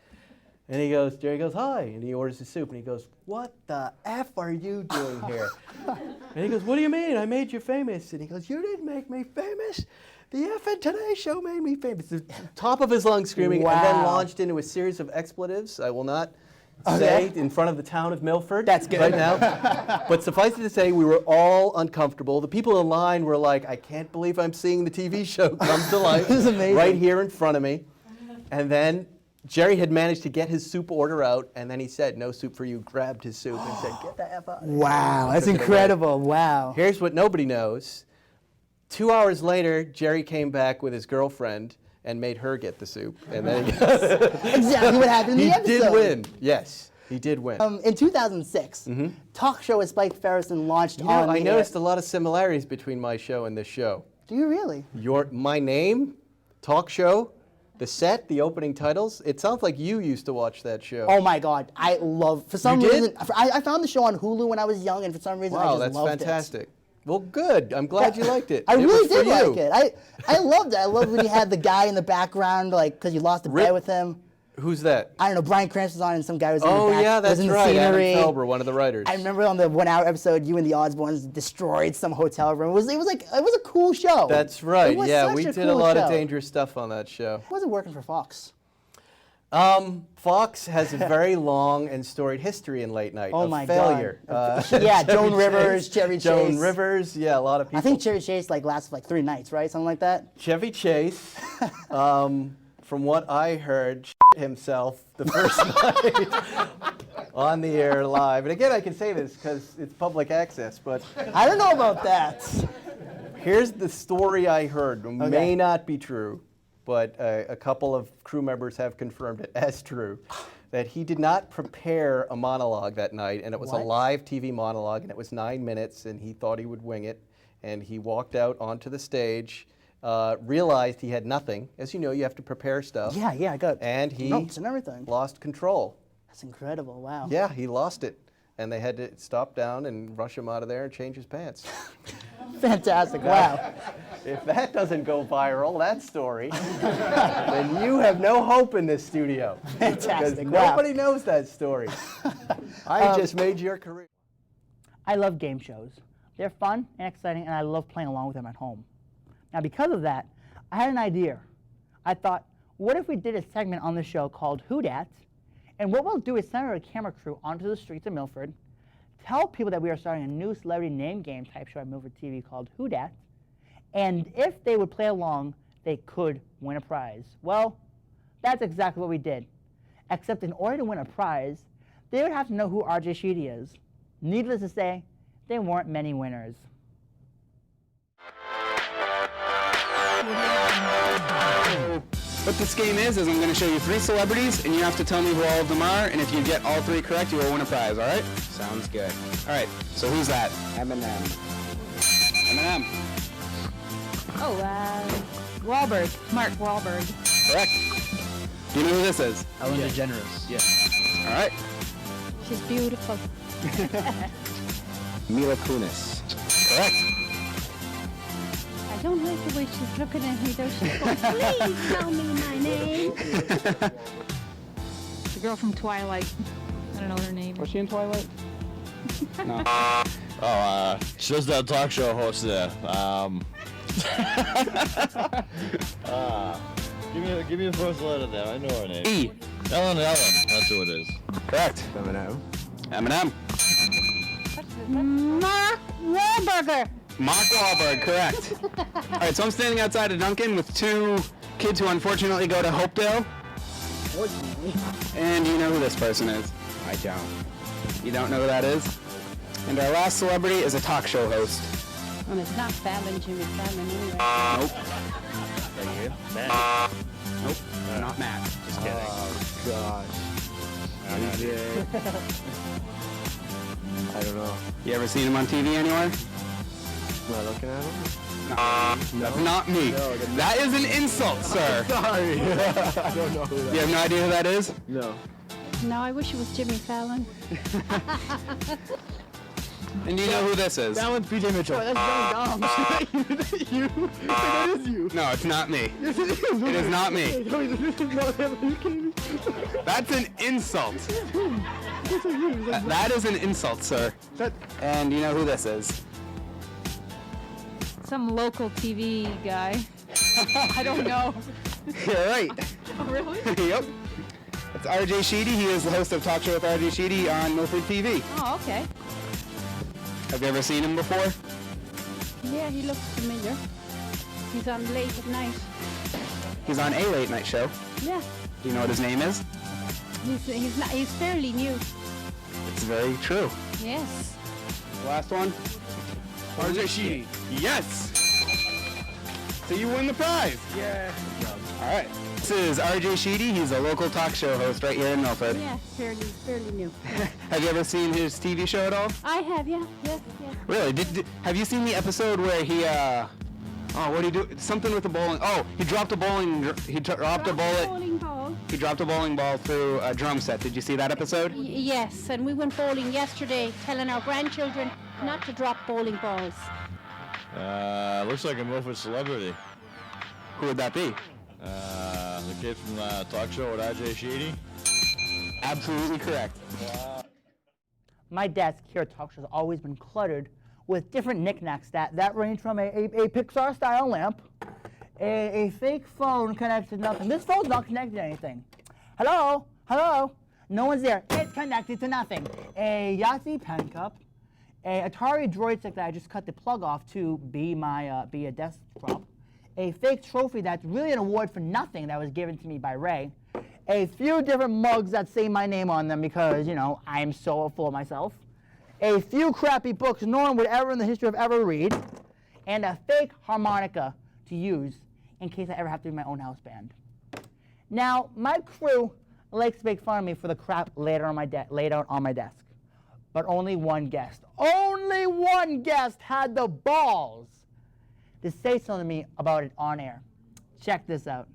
And Jerry goes, hi. And he orders his soup. And he goes, what the F are you doing here? And he goes, what do you mean? I made you famous. And he goes, you didn't make me famous. The effing Today Show made me famous. The top of his lungs screaming, and then launched into a series of expletives. I will not say in front of the town of Milford. That's good. Right now. But suffice it to say, we were all uncomfortable. The people in line were like, I can't believe I'm seeing the TV show come to life. This is amazing. Right here in front of me. And then Jerry had managed to get his soup order out, and then he said, no soup for you, grabbed his soup and said, get the F out of here. Wow, that's Took it away. incredible. Wow. Here's what nobody knows. 2 hours later, Jerry came back with his girlfriend and made her get the soup. And then Exactly what happened in the episode. He did win. Yes, he did win. In 2006, talk show with Spike Ferguson launched You know, on I the noticed a lot of similarities between my show and this show. Do you really? My name, talk show, the set, the opening titles. It sounds like you used to watch that show. Oh my God, I love. For some You did? reason, I found the show on Hulu when I was young, and for some reason, I Wow, just that's loved fantastic. Well, good. I'm glad you liked it. I It really was for did like you. it. I loved it. I loved when you had the guy in the background, like, because you lost a bet with him. Who's that? I don't know. Bryan Cranston was on, and some guy was in the Oh back. yeah, was that's in the right. scenery. Adam Felber, one of the writers. I remember on the 1 hour episode, you and the Osbournes destroyed some hotel room. It was a cool show. That's right. It was Yeah, such we a did a cool lot of show. dangerous stuff on that show. It wasn't working for Fox. Fox has a very long and storied history in late night Oh of my failure. God. Yeah, Joan Chevy Rivers, Chase, Chevy Chase. Joan Rivers, yeah, a lot of people. I think Chevy Chase lasted for like 3 nights, right? Something like that. Chevy Chase, from what I heard, himself the first night on the air live. And again, I can say this because it's public access, but I don't know about that. here's the story I heard. It may not be true, but a couple of crew members have confirmed it as true, that he did not prepare a monologue that night, and it was a live TV monologue, and it was 9 minutes, and he thought he would wing it, and he walked out onto the stage, realized he had nothing. As you know, you have to prepare stuff. Yeah, I got and he notes and everything. Lost control. That's incredible. Wow. Yeah, he lost it. And they had to stop down and rush him out of there and change his pants. Fantastic. Wow. If that doesn't go viral, that story, then you have no hope in this studio. Fantastic. Because Wow. nobody knows that story. I just made your career. I love game shows. They're fun and exciting, and I love playing along with them at home. Now, because of that, I had an idea. I thought, what if we did a segment on the show called Who Dat? And what we'll do is send our camera crew onto the streets of Milford, tell people that we are starting a new celebrity name game type show at Milford TV called Who Dat? And if they would play along, they could win a prize. Well, that's exactly what we did. Except in order to win a prize, they would have to know who RJ Sheedy is. Needless to say, there weren't many winners. What this game is I'm going to show you 3 celebrities, and you have to tell me who all of them are, and if you get all 3 correct, you will win a prize, all right? Sounds good. All right, so who's that? Eminem. Eminem. Oh, Wahlberg. Mark Wahlberg. Correct. Do you know who this is? Ellen DeGeneres. Yeah. All right. She's beautiful. Mila Kunis. Correct. I don't like the way she's looking at me though. She's going, please tell me my name. The girl from Twilight. I don't know her name. Was she in Twilight? No. She's that talk show host there. Give me the first letter there. I know her name. E. Ellen. That's who it is. Correct. Eminem. Eminem. Mark Wahlberg. Mark Wahlberg, correct. All right, so I'm standing outside of Dunkin' with 2 kids who unfortunately go to Hopedale. And you know who this person is? I don't. You don't know who that is? And our last celebrity is a talk show host. And it's not Fallon, Jimmy Fallon anyway. Nope. Right here. Matt. Nope. Not Matt. Just kidding. Oh, gosh. I don't know. You ever seen him on TV anywhere? Am I looking at him? No. That's not me. No, that is an insult, sir. Sorry. I don't know who that is. You have no idea who that is? No. No, I wish it was Jimmy Fallon. And do you know who this is? Fallon's PJ Mitchell. Oh, that's John Dom. You? That is you. No, it's not me. It is not me. That's an insult. That is an insult, sir. And you know who this is? Some local TV guy. I don't know. You're right. Oh, really? Yep. It's RJ Sheedy. He is the host of Talk Show with RJ Sheedy on Milford TV. Oh, okay. Have you ever seen him before? Yeah, he looks familiar. He's on late at night. He's on a late night show. Yeah. Do you know what his name is? He's fairly new. It's very true. Yes. Last one. RJ Sheedy. Yes. So you win the prize. Yeah. All right. This is RJ Sheedy. He's a local talk show host right here in Milford. Yeah, fairly new. Have you ever seen his TV show at all? I have, yeah. Really? Have you seen the episode where he what did he do? Something with the bowling. Oh, he dropped a bowling. He dropped a bullet. Bowling ball. He dropped a bowling ball through a drum set. Did you see that episode? Yes, and we went bowling yesterday, telling our grandchildren not to drop bowling balls. Looks like a Milford celebrity. Who would that be? The kid from the talk show with RJ Sheedy. Absolutely correct. Wow. My desk here at Talk Show has always been cluttered with different knickknacks that range from a Pixar-style lamp, a fake phone connected to nothing. This phone's not connected to anything. Hello? Hello? No one's there. It's connected to nothing. A Yahtzee pen cup, a Atari Droid stick that I just cut the plug off to be a desk prop, a fake trophy that's really an award for nothing that was given to me by Ray, a few different mugs that say my name on them because, you know, I'm so full of myself, a few crappy books no one would ever in the history of ever read, and a fake harmonica to use in case I ever have to do my own house band. Now, my crew likes to make fun of me for the crap laid out on my desk. But only one guest had the balls to say something to me about it on air. Check this out.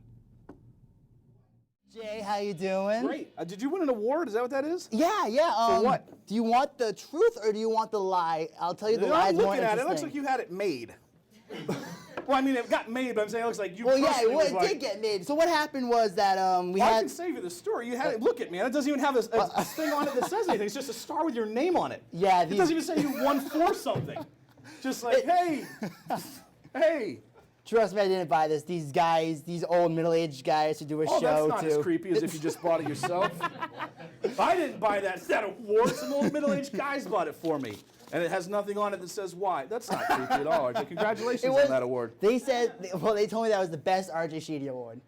Jay, how you doing? Great. Did you win an award? Is that what that is? Yeah, yeah. For what? Do you want the truth or do you want the lie? I'll tell you the lie. I'm More looking at it. It interesting. looks like you had it made. Well, I mean, it got made, but I'm saying it looks like you. Well, yeah, personally was it like, did get made. So what happened was that we I had. can save you the story. You had it. Look at me. It doesn't even have a thing on it that says anything. It's just a star with your name on it. Yeah. It doesn't even say you won for something. Just like, hey, hey. Trust me, I didn't buy this. These guys, these old middle-aged guys who do a show too. Oh, that's not as creepy as if you just bought it yourself. I didn't buy that award. Some old middle-aged guys bought it for me. And it has nothing on it that says why. That's not creepy at all. RJ. Congratulations on that award. They said, well, they told me that was the best RJ Sheedy award.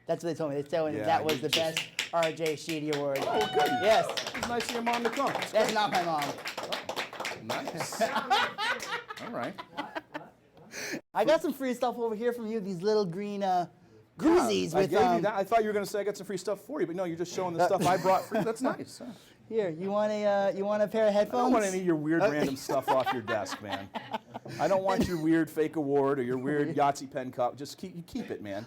That's what they told me. They told me that was the best RJ Sheedy award. Oh, good. Yes. It's nice of your mom to come. That's not my mom. Nice. All right. I got some free stuff over here from you. These little green goozies I with. gave you that. I thought you were going to say I got some free stuff for you, but no, you're just showing the stuff I brought free. That's nice. Huh? Here, you want a pair of headphones? I don't want any of your weird random stuff off your desk, man. I don't want your weird fake award or your weird Yahtzee pen cup. Just keep it, man.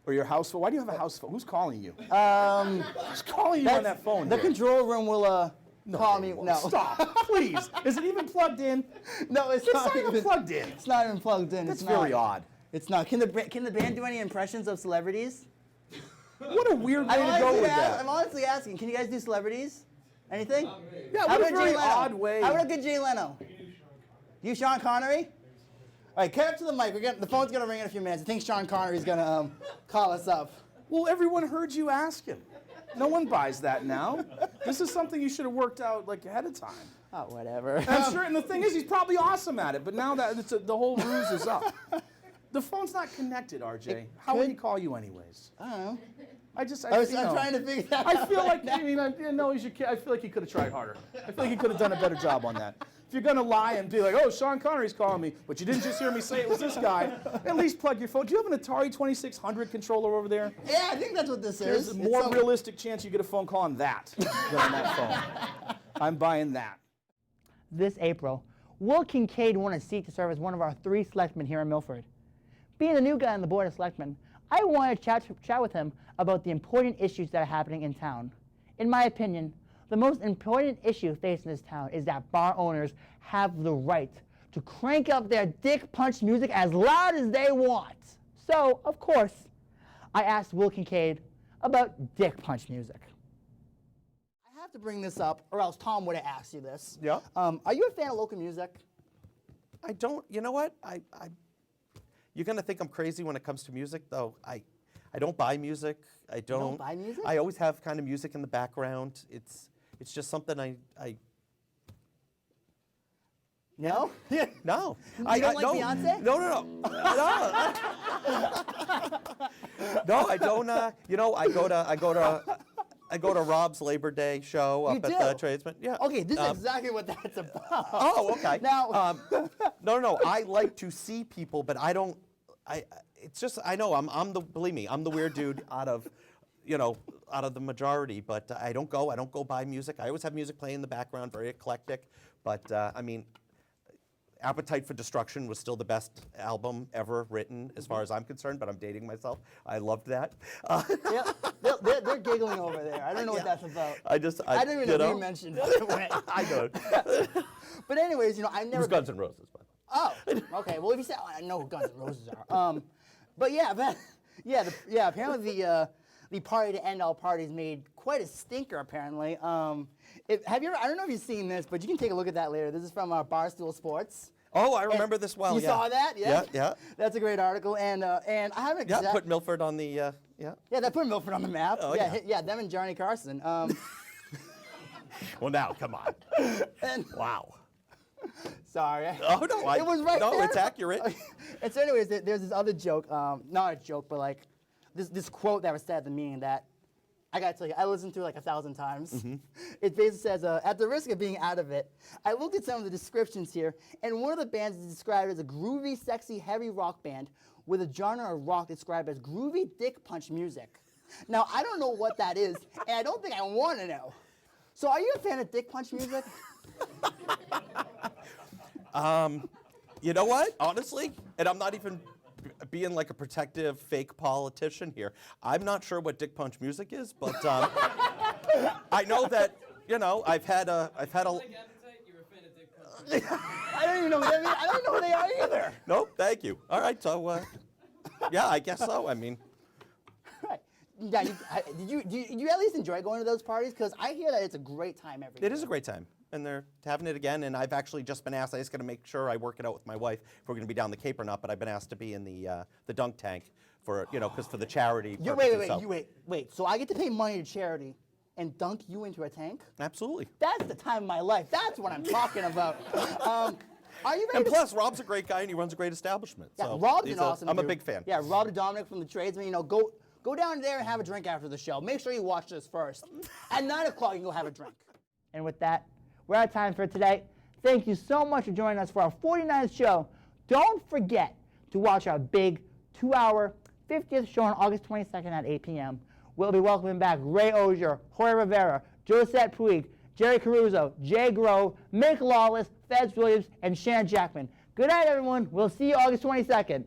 Or your house phone. Why do you have a house phone? Who's calling you? Who's calling you on that phone? The control room will call me. No. Stop, please. Is it even plugged in? No, it's not even plugged in. It's not even plugged in. That's it's not. very odd. It's not. Can the band do any impressions of celebrities? What a weird way to go with that. I'm honestly asking. Can you guys do celebrities? Anything? Yeah, How what a about very Jay Leno? odd way. How about a good Jay Leno? You Sean Connery? All right, cut up to the mic. The phone's gonna ring in a few minutes. I think Sean Connery's gonna call us up. Well, everyone heard you ask him. No one buys that now. This is something you should have worked out like ahead of time. Oh, whatever. And I'm sure, and the thing is, he's probably awesome at it. But now that the whole ruse is up. The phone's not connected, RJ. How would he call you anyways? I don't know. I'm trying to figure that out. I feel like I feel like he could have tried harder. I feel like he could have done a better job on that. If you're gonna lie and be like, oh, Sean Connery's calling me, but you didn't just hear me say it was this guy, at least plug your phone. Do you have an Atari 2600 controller over there? Yeah, I think that's what this There's is. a more realistic chance you get a phone call on that than on that phone. I'm buying that. This April, Will Kincaid won a seat to serve as one of our 3 selectmen here in Milford. Being the new guy on the Board of Selectmen, I wanted to chat with him about the important issues that are happening in town. In my opinion, the most important issue facing this town is that bar owners have the right to crank up their dick punch music as loud as they want. So, of course, I asked Will Kincaid about dick punch music. I have to bring this up, or else Tom would have asked you this. Yeah. Are you a fan of local music? I don't. You know what? You're gonna think I'm crazy when it comes to music, though. I don't buy music. I don't buy music? I always have kind of music in the background. It's just something I No? No. You don't like no. Beyonce? No. No, I don't. I go to Rob's Labor Day show up at the Tradesman. Yeah. Okay, this is exactly what that's about. Oh, okay. Now, no. I like to see people, but I don't. It's just I know believe me, I'm the weird dude out of the majority. But I don't go buy music. I always have music playing in the background, very eclectic. But I mean, Appetite for Destruction was still the best album ever written, as far as I'm concerned. But I'm dating myself. I loved that. Yeah, they're giggling over there. I don't know what that's about. I don't even know you mentioned it, by the way. I know. But anyways, I never. It was Guns N' Roses, by the way. Oh, okay. Well, if you say, I know who Guns N' Roses are. But yeah, apparently the party to end all parties made quite a stinker. Apparently, I don't know if you've seen this, but you can take a look at that later. This is from Barstool Sports. Oh, I remember this well. You saw that? Yeah. Yeah. That's a great article, and I haven't. Yeah, put Milford on the. Yeah, that put Milford on the map. Oh, yeah, them and Johnny Carson. Well, now come on. Wow. Sorry. Oh no, it was right there. No, it's accurate. Okay. And so, anyways, there's this other joke, not a joke, but like this quote that was said at the meeting that I gotta tell you, I listened to like 1,000 times. Mm-hmm. It basically says, at the risk of being out of it, I looked at some of the descriptions here, and one of the bands is described as a groovy, sexy, heavy rock band with a genre of rock described as groovy dick punch music. Now, I don't know what that is, and I don't think I want to know. So, are you a fan of dick punch music? You know what? Honestly, And I'm not even being like a protective fake politician here. I'm not sure what Dick Punch music is, but I know that, you know, I've had a. I don't even know what that means. I don't know who they are either. Nope, thank you. All right, so yeah, I guess so. I mean, Right. Yeah, do you at least enjoy going to those parties? Because I hear that it's a great time every year. it is a great time, and they're having it again. And I've actually just been asked. I just got to make sure I work it out with my wife if we're going to be down the Cape or not. But I've been asked to be in the dunk tank for, you know, because for the charity. Wait. So I get to pay money to charity and dunk you into a tank? Absolutely. That's the time of my life. That's what I'm talking about. Are you ready? And plus, Rob's a great guy and he runs a great establishment. Yeah, so Rob's an awesome I'm dude. a big fan. Yeah, Rob and Dominic from the Tradesman. You know, go down there and have a drink after the show. Make sure you watch this first. At 9 o'clock, you can go have a drink. And with that, we're out of time for today. Thank you so much for joining us for our 49th show. Don't forget to watch our big 2-hour 50th show on August 22nd at 8 p.m. We'll be welcoming back Ray Ozier, Jorge Rivera, Josette Puig, Jerry Caruso, Jay Grove, Mick Lawless, Feds Williams, and Shan Jackman. Good night, everyone. We'll see you August 22nd.